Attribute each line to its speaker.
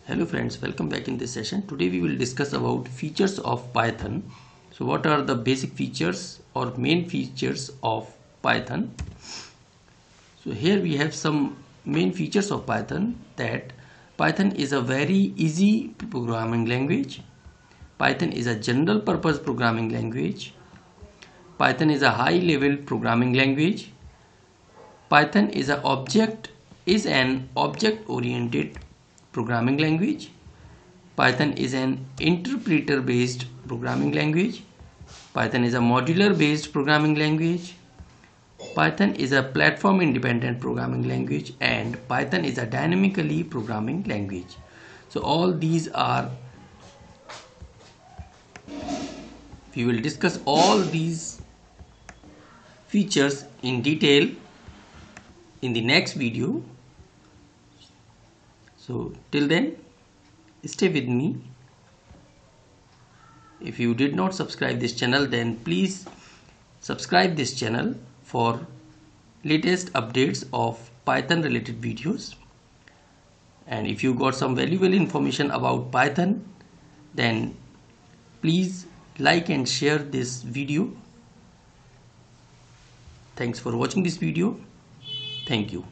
Speaker 1: Hello friends, welcome back in this session. Today we will discuss about features of Python. So what are the basic features or main features of Python? So here we have some main features of Python, that Python is a very easy programming language. Python is a general purpose programming language. Python is a high level programming language. Python is an object oriented programming language. Python is an interpreter based programming language. Python is a modular based programming language. Python is a platform independent programming language, and Python is a dynamically programming language. So all these are, we will discuss all these features in detail in the next video. So till then, stay with me. If you did not subscribe this channel, then please subscribe this channel for latest updates of Python related videos. And if you got some valuable information about Python, then please like and share this video. Thanks for watching this video. Thank you.